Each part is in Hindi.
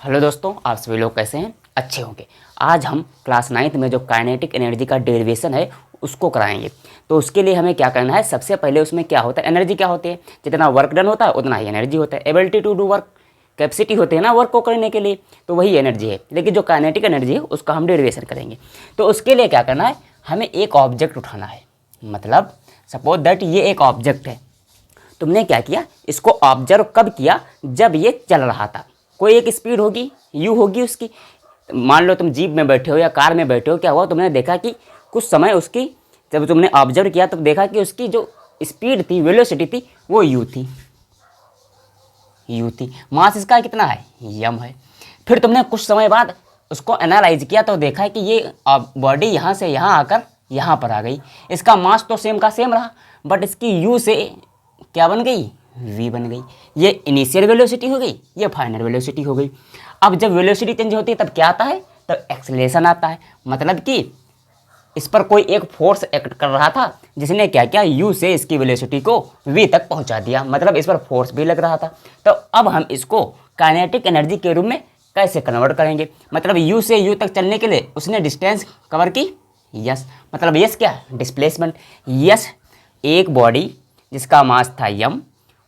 हेलो दोस्तों, आप सभी लोग कैसे हैं? अच्छे होंगे। आज हम क्लास 9th में जो काइनेटिक एनर्जी का डेरिवेशन है उसको कराएंगे। तो उसके लिए हमें क्या करना है, सबसे पहले उसमें क्या होता है, एनर्जी क्या होती है। जितना वर्क डन होता है उतना ही एनर्जी होता है। Ability to do work, capacity होती है ना वर्क को करने के लिए, तो वही एनर्जी है। लेकिन जो काइनेटिक एनर्जी है उसका हम डेरिवेशन करेंगे। तो उसके लिए क्या करना है, हमें एक ऑब्जेक्ट उठाना है। मतलब सपोज दैट ये एक ऑब्जेक्ट है। तुमने क्या किया, इसको ऑब्जर्व कब किया, जब ये चल रहा था। कोई एक स्पीड होगी, यू होगी उसकी। मान लो तुम जीप में बैठे हो या कार में बैठे हो, क्या हुआ, तुमने देखा कि कुछ समय उसकी, जब तुमने ऑब्जर्व किया तो देखा कि उसकी जो स्पीड थी, वेलोसिटी थी, वो यू थी। मास इसका कितना है, यम है। फिर तुमने कुछ समय बाद उसको एनालाइज किया तो देखा कि ये बॉडी यहाँ से यहाँ आकर यहाँ पर आ गई। इसका मास तो सेम का सेम रहा, बट इसकी यू से क्या बन गई, v बन गई। ये इनिशियल वेलोसिटी हो गई, ये फाइनल वेलोसिटी हो गई। अब जब वेलोसिटी चेंज होती है तब क्या आता है, तब एक्सेलरेशन आता है। मतलब कि इस पर कोई एक फोर्स एक्ट कर रहा था जिसने क्या किया, u से इसकी वेलोसिटी को v तक पहुंचा दिया। मतलब इस पर फोर्स भी लग रहा था। तो अब हम इसको काइनेटिक एनर्जी के रूप में कैसे कन्वर्ट करेंगे। मतलब u से u तक चलने के लिए उसने डिस्टेंस कवर की, यस। मतलब यस क्या, डिस्प्लेसमेंट। यस, एक बॉडी जिसका मास था m,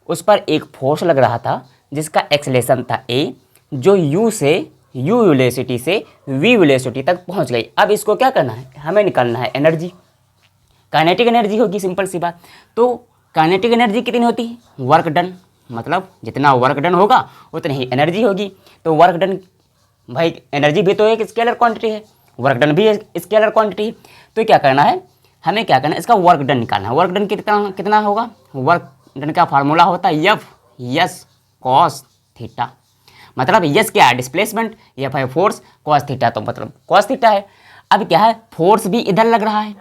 उस पर एक फोर्स लग रहा था जिसका एक्सेलरेशन था a, जो u से u वेलोसिटी से v वेलोसिटी तक पहुंच गई। अब इसको क्या करना है, हमें निकालना है एनर्जी। काइनेटिक एनर्जी होगी, सिंपल सी बात। तो काइनेटिक एनर्जी कितनी होती है, वर्क डन। मतलब जितना वर्क डन होगा उतनी ही एनर्जी होगी। तो वर्क डन, भाई एनर्जी भी तो एक स्केलर क्वांटिटी है, वर्क डन भी एक स्केलर क्वांटिटी है। तो क्या करना है, हमें क्या करना है, इसका वर्क डन निकालना है। वर्क डन कितना कितना होगा, वर्क डन का फार्मूला होता है एफ यस कॉस थीटा। मतलब यस क्या है, डिस्प्लेसमेंट, एफ है फोर्स, कॉस थीटा तो मतलब कॉस थीटा है। अब क्या है, फोर्स भी इधर लग रहा है,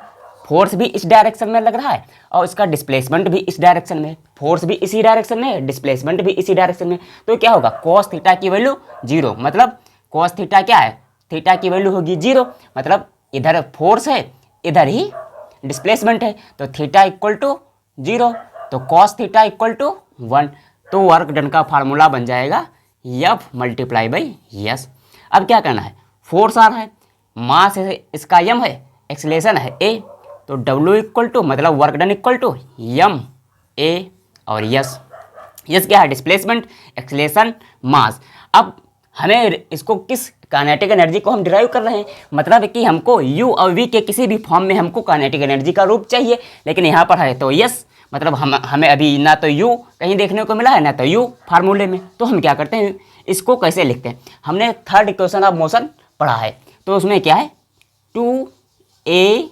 फोर्स भी इस डायरेक्शन में लग रहा है, और इसका डिस्प्लेसमेंट भी इस डायरेक्शन में। फोर्स भी इसी डायरेक्शन में, डिस्प्लेसमेंट भी इसी डायरेक्शन में। तो क्या होगा, कॉस थीटा की वैल्यू 0। मतलब कॉस थीटा क्या है, थीटा की वैल्यू होगी 0। मतलब इधर फोर्स है, इधर ही डिस्प्लेसमेंट है, तो थीटा इक्वल टू 0, तो कॉस थीटा इक्वल टू 1। तो वर्क डन का फार्मूला बन जाएगा एफ मल्टीप्लाई बाई यस। अब क्या करना है, फोर्स आ रहा है, मास है इसका m है, एक्सेलरेशन है a, तो W इक्वल टू मतलब work done equal to m a और यस। यस क्या है, डिस्प्लेसमेंट, एक्सेलरेशन, मास। अब हमें इसको किस काइनेटिक एनर्जी को हम डिराइव कर रहे हैं, मतलब कि हमको u और v के किसी भी फॉर्म में हमको काइनेटिक एनर्जी का रूप चाहिए। लेकिन यहाँ पर है तो यस, मतलब हमें अभी ना तो u कहीं देखने को मिला है ना तो u फार्मूले में। तो हम क्या करते हैं, इसको कैसे लिखते हैं, हमने थर्ड इक्वेशन ऑफ मोशन पढ़ा है, तो उसमें क्या है, 2a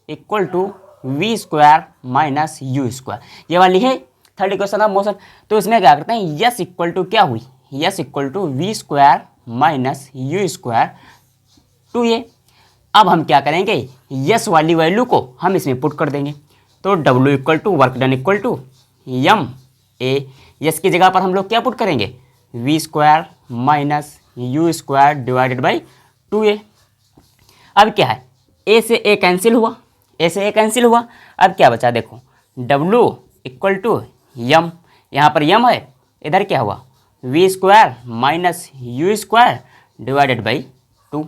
equal to v square minus u square, ये वाली है थर्ड इक्वेशन ऑफ मोशन। तो इसमें क्या करते हैं, यस इक्वल टू क्या हुई, S equal to V square minus U square 2a। अब हम क्या करेंगे, यस वाली वैल्यू को हम इसमें पुट कर देंगे। तो W equal to work done equal to M A, S की जगह पर हम लोग क्या पुट करेंगे, V square minus U square divided by 2a। अब क्या है, a से a कैंसिल हुआ, a से a कैंसिल हुआ। अब क्या बचा, देखो W इक्वल टू यम, यहाँ पर यम है, इधर क्या हुआ, V square minus U square divided by 2।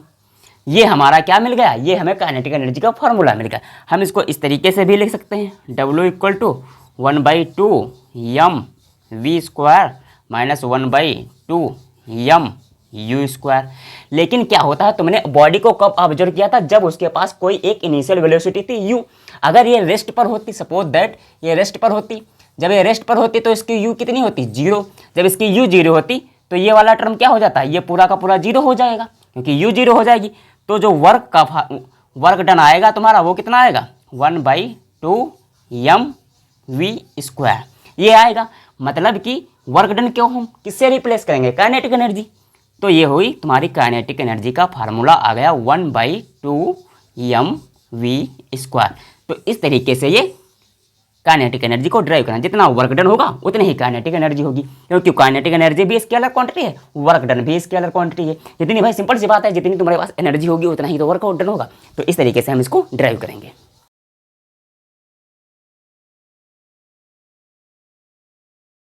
ये हमारा क्या मिल गया, ये हमें काइनेटिक एनर्जी का फॉर्मूला मिल गया। हम इसको इस तरीके से भी लिख सकते हैं, W equal to 1/2 M V square minus 1/2 M U square. लेकिन क्या होता है, तुमने बॉडी को कब ऑब्जर्व किया था, जब उसके पास कोई एक इनिशियल वेलोसिटी थी u। अगर ये रेस्ट पर होती, सपोज दैट ये रेस्ट पर होती, जब ये रेस्ट पर होती तो इसकी u कितनी होती, 0। जब इसकी u 0 होती तो ये वाला टर्म क्या हो जाता है, ये पूरा का पूरा 0 हो जाएगा, क्योंकि u 0 हो जाएगी। तो जो वर्क डन आएगा तुम्हारा वो कितना आएगा, 1/2 यम वी स्क्वायर, ये आएगा। मतलब कि वर्क डन क्यों हम किससे रिप्लेस करेंगे, काइनेटिक एनर्जी। तो ये हुई तुम्हारी काइनेटिक एनर्जी का फार्मूला आ गया 1/2 यम वी स्क्वायर। तो इस तरीके से ये काइनेटिक एनर्जी को ड्राइव करना, जितना वर्क डन होगा उतनी ही काइनेटिक एनर्जी होगी, क्योंकि काइनेटिक एनर्जी भी स्केलर क्वांटिटी है, वर्क डन भी स्केलर क्वांटिटी है। जितनी भाई सिंपल सी बात है, जितनी तुम्हारे पास एनर्जी होगी उतना ही तो वर्क डन होगा। तो इस तरीके से हम इसको ड्राइव करेंगे।